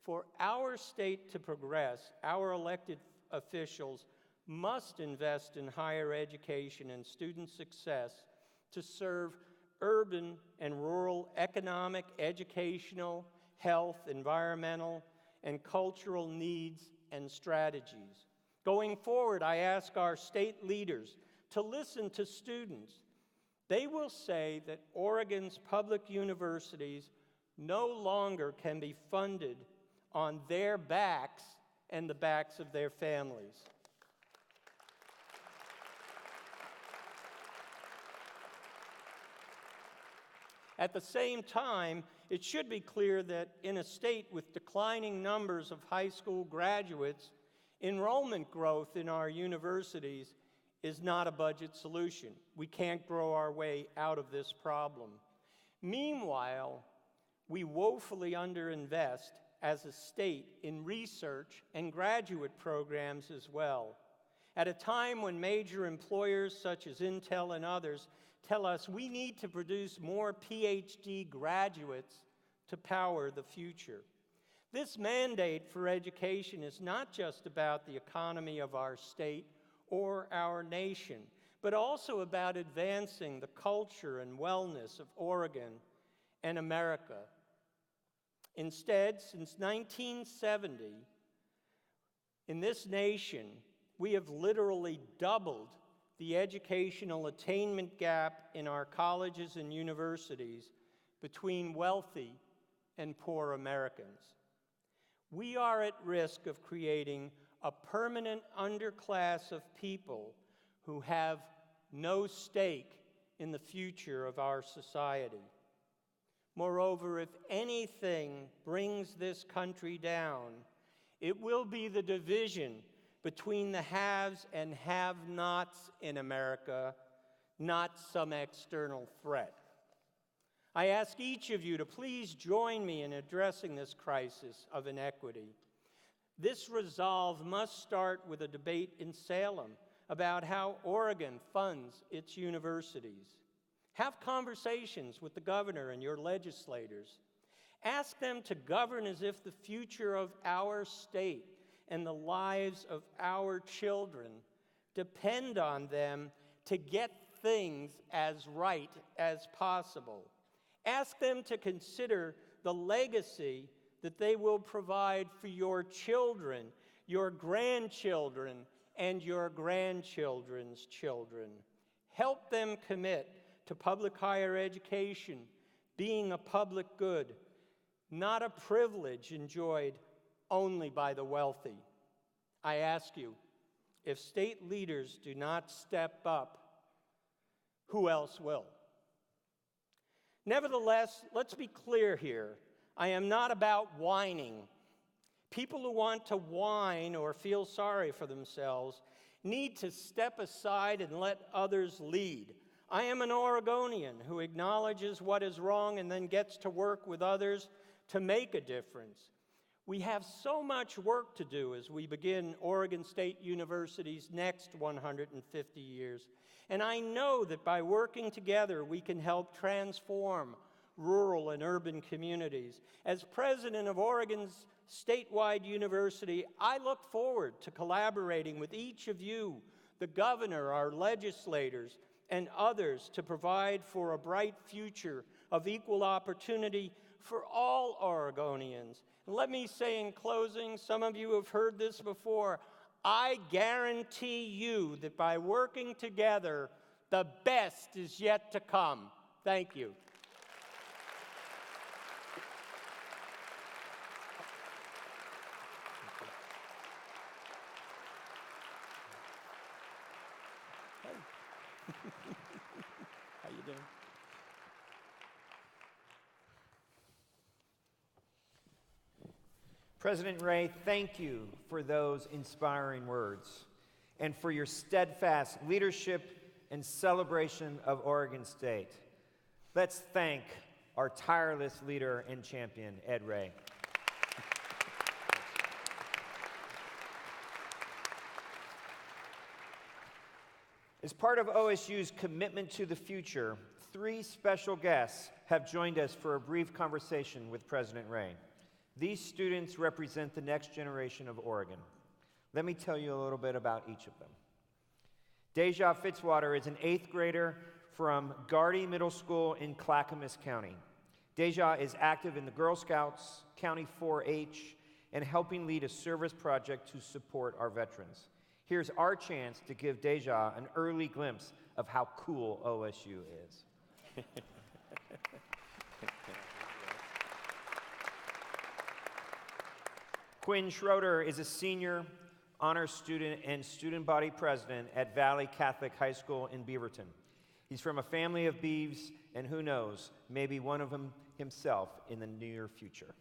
For our state to progress, our elected officials must invest in higher education and student success to serve urban and rural economic, educational, health, environmental, and cultural needs and strategies. Going forward, I ask our state leaders to listen to students. They will say that Oregon's public universities no longer can be funded on their backs and the backs of their families. At the same time, it should be clear that in a state with declining numbers of high school graduates, enrollment growth in our universities is not a budget solution. We can't grow our way out of this problem. Meanwhile, we woefully underinvest as a state in research and graduate programs as well. At a time when major employers such as Intel and others tell us we need to produce more PhD graduates to power the future. This mandate for education is not just about the economy of our state or our nation, but also about advancing the culture and wellness of Oregon and America. Instead, since 1970, in this nation, we have literally doubled the educational attainment gap in our colleges and universities between wealthy and poor Americans. We are at risk of creating a permanent underclass of people who have no stake in the future of our society. Moreover, if anything brings this country down, it will be the division between the haves and have-nots in America, not some external threat. I ask each of you to please join me in addressing this crisis of inequity. This resolve must start with a debate in Salem about how Oregon funds its universities. Have conversations with the governor and your legislators. Ask them to govern as if the future of our state and the lives of our children depend on them to get things as right as possible. Ask them to consider the legacy that they will provide for your children, your grandchildren, and your grandchildren's children. Help them commit to public higher education, being a public good, not a privilege enjoyed only by the wealthy. I ask you, if state leaders do not step up, who else will? Nevertheless, let's be clear here. I am not about whining. People who want to whine or feel sorry for themselves need to step aside and let others lead. I am an Oregonian who acknowledges what is wrong and then gets to work with others to make a difference. We have so much work to do as we begin Oregon State University's next 150 years. And I know that by working together, we can help transform rural and urban communities. As president of Oregon's statewide university, I look forward to collaborating with each of you, the governor, our legislators, and others to provide for a bright future of equal opportunity for all Oregonians. And let me say in closing, some of you have heard this before, I guarantee you that by working together, the best is yet to come. Thank you. How you doing? President Ray, thank you for those inspiring words and for your steadfast leadership and celebration of Oregon State. Let's thank our tireless leader and champion, Ed Ray. As part of OSU's commitment to the future, 3 special guests have joined us for a brief conversation with President Ray. These students represent the next generation of Oregon. Let me tell you a little bit about each of them. Deja Fitzwater is an 8th grader from Gardy Middle School in Clackamas County. Deja is active in the Girl Scouts, County 4-H, and helping lead a service project to support our veterans. Here's our chance to give Deja an early glimpse of how cool OSU is. Quinn Schroeder is a senior honor student and student body president at Valley Catholic High School in Beaverton. He's from a family of Beavs, and who knows, maybe one of them himself in the near future.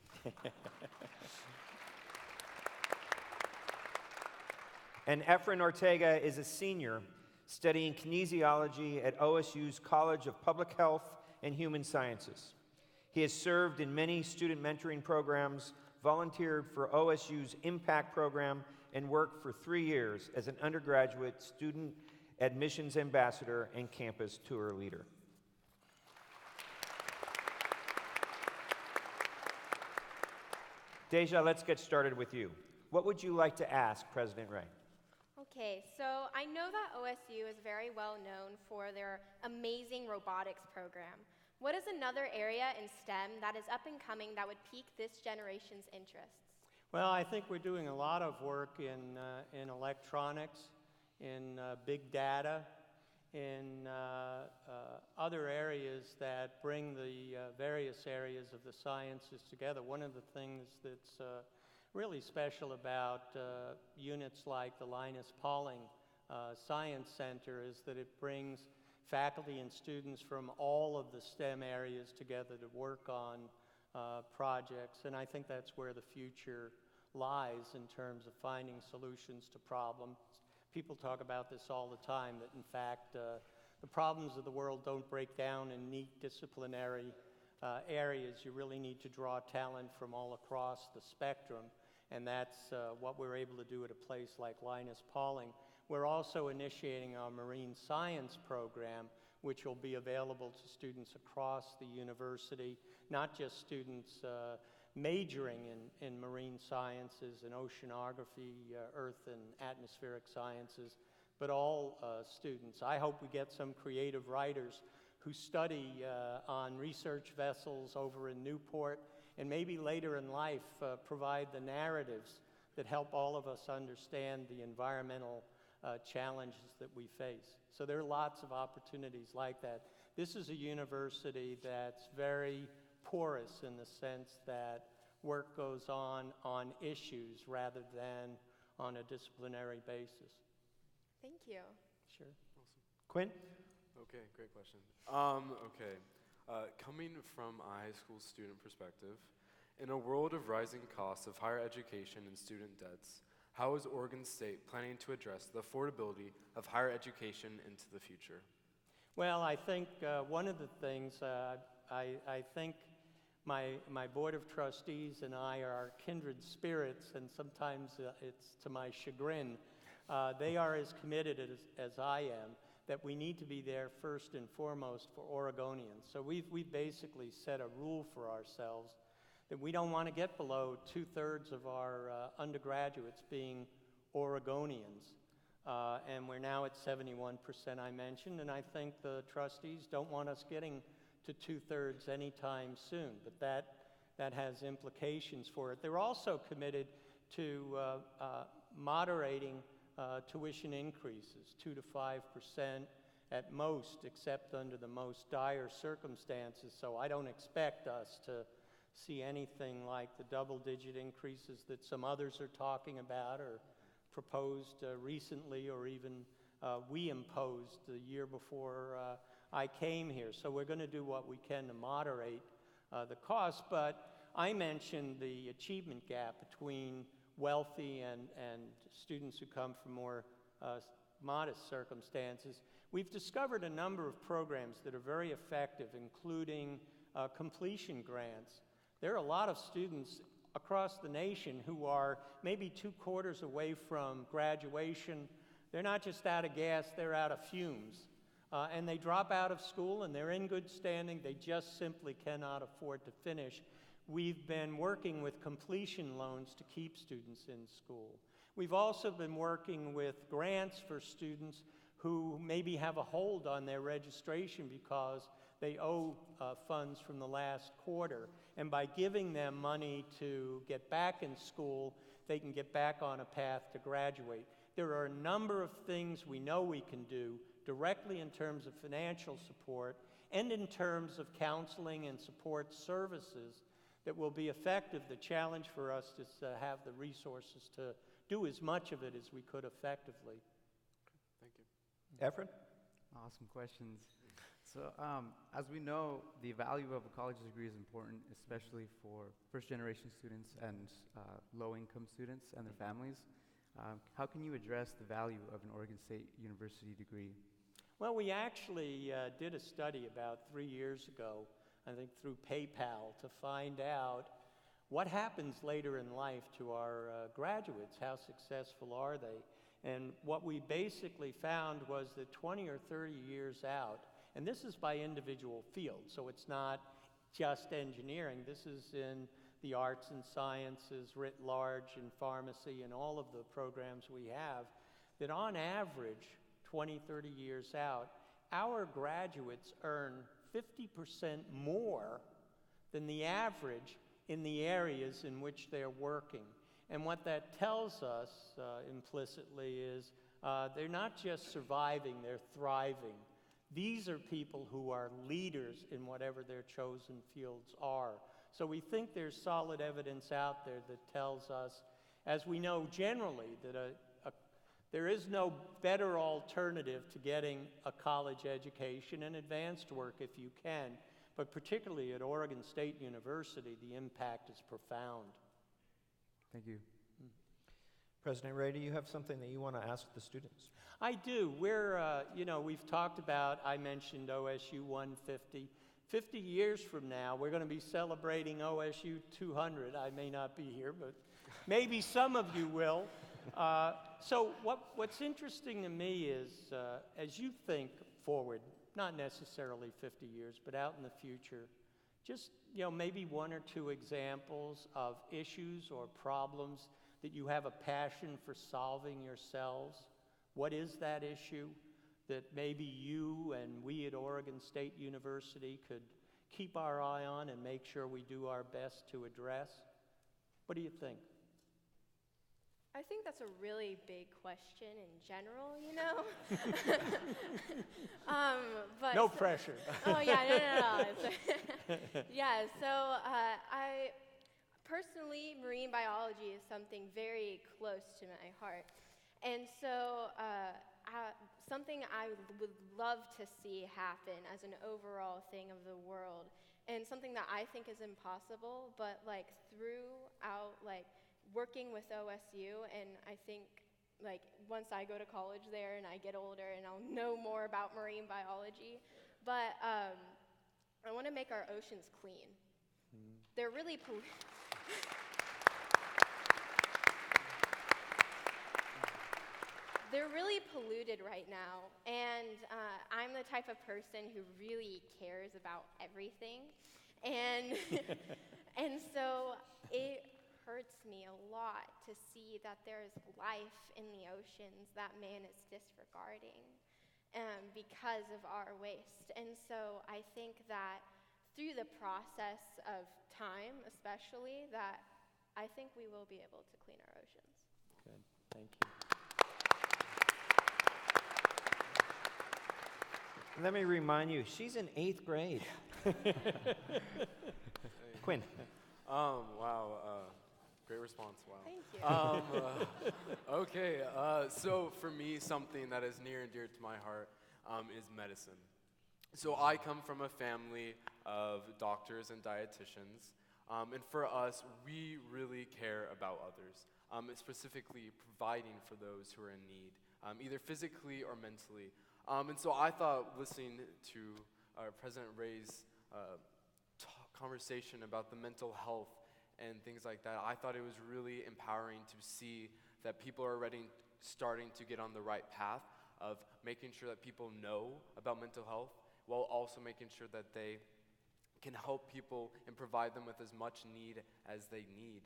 And Efren Ortega is a senior studying kinesiology at OSU's College of Public Health and Human Sciences. He has served in many student mentoring programs, volunteered for OSU's Impact program, and worked for 3 years as an undergraduate student admissions ambassador and campus tour leader. Deja, let's get started with you. What would you like to ask President Ray? Okay, so I know that OSU is very well known for their amazing robotics program. What is another area in STEM that is up and coming that would pique this generation's interests? Well, I think we're doing a lot of work in electronics, in big data, in other areas that bring the various areas of the sciences together. One of the things that's really special about units like the Linus Pauling Science Center is that it brings faculty and students from all of the STEM areas together to work on projects, and I think that's where the future lies in terms of finding solutions to problems. People talk about this all the time, that in fact the problems of the world don't break down in neat disciplinary areas. You really need to draw talent from all across the spectrum, and that's what we're able to do at a place like Linus Pauling. We're also initiating our marine science program, which will be available to students across the university, not just students majoring in marine sciences and oceanography, earth and atmospheric sciences, but all students. I hope we get some creative writers who study on research vessels over in Newport, and maybe later in life provide the narratives that help all of us understand the environmental challenges that we face. So there are lots of opportunities like that. This is a university that's very porous in the sense that work goes on issues rather than on a disciplinary basis. Thank you. Sure. Awesome. Quinn? Okay, great question. Coming from a high school student perspective, in a world of rising costs of higher education and student debts, how is Oregon State planning to address the affordability of higher education into the future? Well, I think one of the things, I think my board of trustees and I are kindred spirits, and sometimes it's to my chagrin. They are as committed as I am, that we need to be there first and foremost for Oregonians. So we've basically set a rule for ourselves that we don't want to get below 2/3 of our undergraduates being Oregonians. And we're now at 71%, I mentioned, and I think the trustees don't want us getting to 2/3 anytime soon, but that has implications for it. They're also committed to moderating tuition increases, 2 to 5% at most, except under the most dire circumstances. So I don't expect us to see anything like the double-digit increases that some others are talking about or proposed recently, or even we imposed the year before I came here. So we're going to do what we can to moderate the cost. But I mentioned the achievement gap between wealthy and students who come from more modest circumstances. We've discovered a number of programs that are very effective, including completion grants. There are a lot of students across the nation who are maybe 2 quarters away from graduation. They're not just out of gas, they're out of fumes. And they drop out of school and they're in good standing, they just simply cannot afford to finish. We've been working with completion loans to keep students in school. We've also been working with grants for students who maybe have a hold on their registration because they owe funds from the last quarter. And by giving them money to get back in school, they can get back on a path to graduate. There are a number of things we know we can do directly in terms of financial support and in terms of counseling and support services that will be effective. The challenge for us is to have the resources to do as much of it as we could effectively. Thank you. Efren? Awesome questions. So as we know, the value of a college degree is important, especially for first-generation students and low-income students and their families. How can you address the value of an Oregon State University degree? Well, we actually did a study about 3 years ago, I think through PayPal, to find out what happens later in life to our graduates. How successful are they? And what we basically found was that 20 or 30 years out, and this is by individual field, so it's not just engineering, this is in the arts and sciences writ large, in pharmacy, and all of the programs we have, that on average, 20, 30 years out, our graduates earn 50% more than the average in the areas in which they're working. And what that tells us implicitly is they're not just surviving, they're thriving. These are people who are leaders in whatever their chosen fields are. So we think there's solid evidence out there that tells us, as we know generally, that there is no better alternative to getting a college education and advanced work if you can, but particularly at Oregon State University, the impact is profound. Thank you. President Ray, do you have something that you want to ask the students? I do. We've talked about, I mentioned OSU 150. 50 years from now, we're going to be celebrating OSU 200. I may not be here, but maybe some of you will. So what's interesting to me is, as you think forward, not necessarily 50 years, but out in the future, just maybe 1 or 2 examples of issues or problems that you have a passion for solving yourselves. What is that issue that maybe you and we at Oregon State University could keep our eye on and make sure we do our best to address? What do you think? I think that's a really big question in general, you know? But No pressure. Oh, yeah, no. Yeah, so I personally, marine biology is something very close to my heart. And so something I would love to see happen as an overall thing of the world, and something that I think is impossible, but like throughout like working with OSU, and I think like once I go to college there and I get older and I'll know more about marine biology, but I want to make our oceans clean. They're really They're really polluted right now, and I'm the type of person who really cares about everything, and and so it hurts me a lot to see that there is life in the oceans that man is disregarding because of our waste. And so I think that through the process of time, especially, that I think we will be able to clean our oceans. Good, thank you. Let me remind you, she's in 8th grade. Quinn. Wow. Great response. Wow. Thank you. Okay. So for me, something that is near and dear to my heart is medicine. So I come from a family of doctors and dietitians, and for us, we really care about others, specifically providing for those who are in need, either physically or mentally. And so I thought, listening to President Ray's conversation about the mental health and things like that, I thought it was really empowering to see that people are already starting to get on the right path of making sure that people know about mental health, while also making sure that they can help people and provide them with as much need as they need.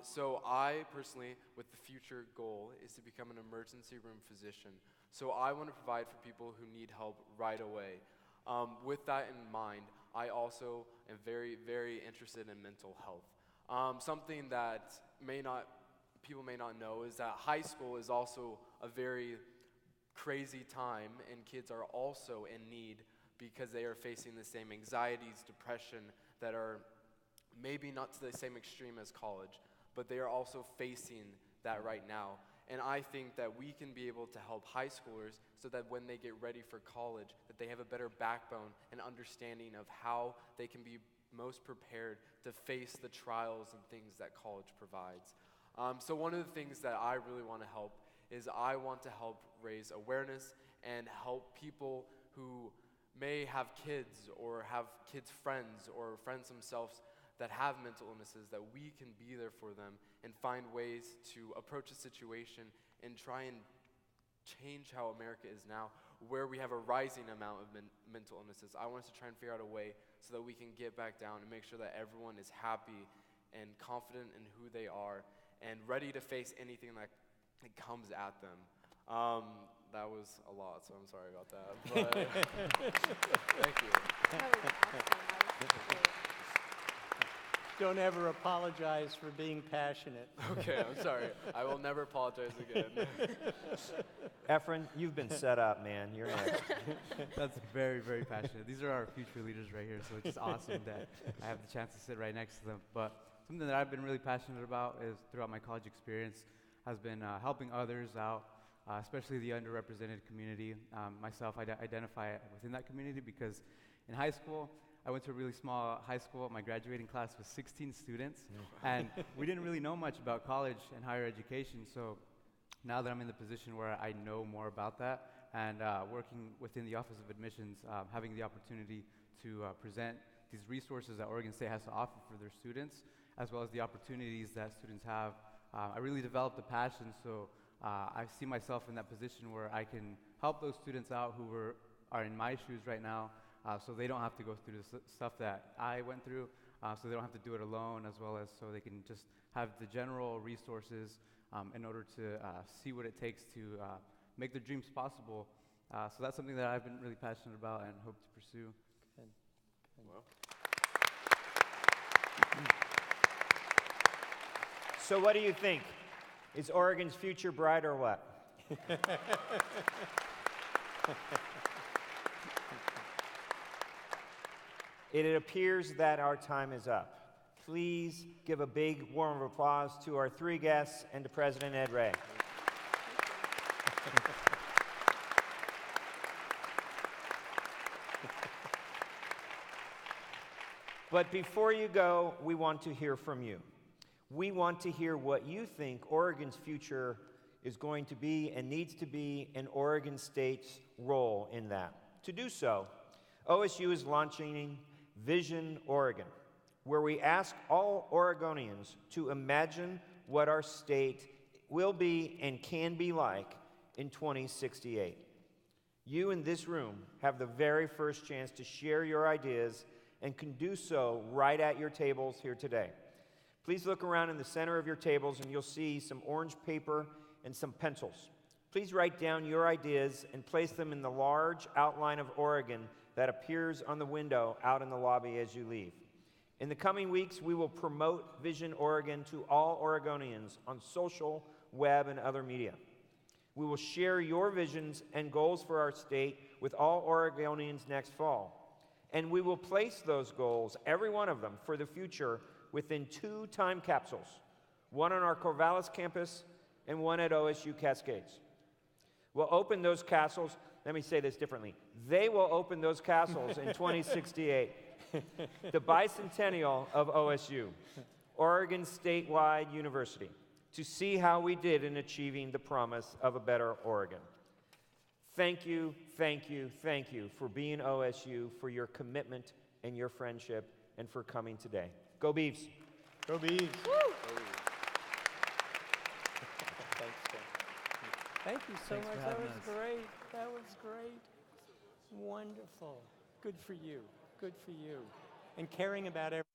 So I personally, with the future goal, is to become an emergency room physician. So I want to provide for people who need help right away. With that in mind, I also am very, very interested in mental health. Something that people may not know is that high school is also a very crazy time, and kids are also in need because they are facing the same anxieties, depression that are maybe not to the same extreme as college, but they are also facing that right now. And I think that we can be able to help high schoolers so that when they get ready for college, that they have a better backbone and understanding of how they can be most prepared to face the trials and things that college provides. So one of the things that I really want to help is I want to help raise awareness and help people who may have kids or have kids' friends or friends themselves that have mental illnesses, that we can be there for them and find ways to approach a situation and try and change how America is now, where we have a rising amount of mental illnesses. I want us to try and figure out a way so that we can get back down and make sure that everyone is happy and confident in who they are and ready to face anything that comes at them. That was a lot, so I'm sorry about that. But thank you. That was awesome. That was great. Don't ever apologize for being passionate. Okay, I'm sorry. I will never apologize again. Efren, you've been set up, man. You're next. That's very, very passionate. These are our future leaders right here, so it's just awesome that I have the chance to sit right next to them. But something that I've been really passionate about is throughout my college experience has been helping others out, especially the underrepresented community. Myself, I identify within that community because in high school, I went to a really small high school. My graduating class was 16 students, and we didn't really know much about college and higher education. So now that I'm in the position where I know more about that, and working within the Office of Admissions, having the opportunity to present these resources that Oregon State has to offer for their students, as well as the opportunities that students have, I really developed a passion. So I see myself in that position where I can help those students out who are in my shoes right now, so they don't have to go through the stuff that I went through, so they don't have to do it alone, as well as so they can just have the general resources in order to see what it takes to make their dreams possible. So that's something that I've been really passionate about and hope to pursue. Good. Well. So what do you think? Is Oregon's future bright or what? It appears that our time is up. Please give a big warm of applause to our three guests and to President Ed Ray. But before you go, we want to hear from you. We want to hear what you think Oregon's future is going to be and needs to be, and Oregon State's role in that. To do so, OSU is launching Vision Oregon, where we ask all Oregonians to imagine what our state will be and can be like in 2068. You in this room have the very first chance to share your ideas and can do so right at your tables here today. Please look around in the center of your tables and you'll see some orange paper and some pencils. Please write down your ideas and place them in the large outline of Oregon that appears on the window out in the lobby as you leave. In the coming weeks, we will promote Vision Oregon to all Oregonians on social, web, and other media. We will share your visions and goals for our state with all Oregonians next fall. And we will place those goals, every one of them, for the future within 2 time capsules, one on our Corvallis campus and one at OSU Cascades. We'll open those castles, let me say this differently. They will open those castles in 2068, the bicentennial of OSU, Oregon Statewide University, to see how we did in achieving the promise of a better Oregon. Thank you, thank you, thank you for being OSU, for your commitment and your friendship, and for coming today. Go Beavs. Go Beavs. Woo! Thanks, Tim. Thank you so Thanks for much. That having was us. great. That was great. Wonderful. Good for you. Good for you. And caring about everyone.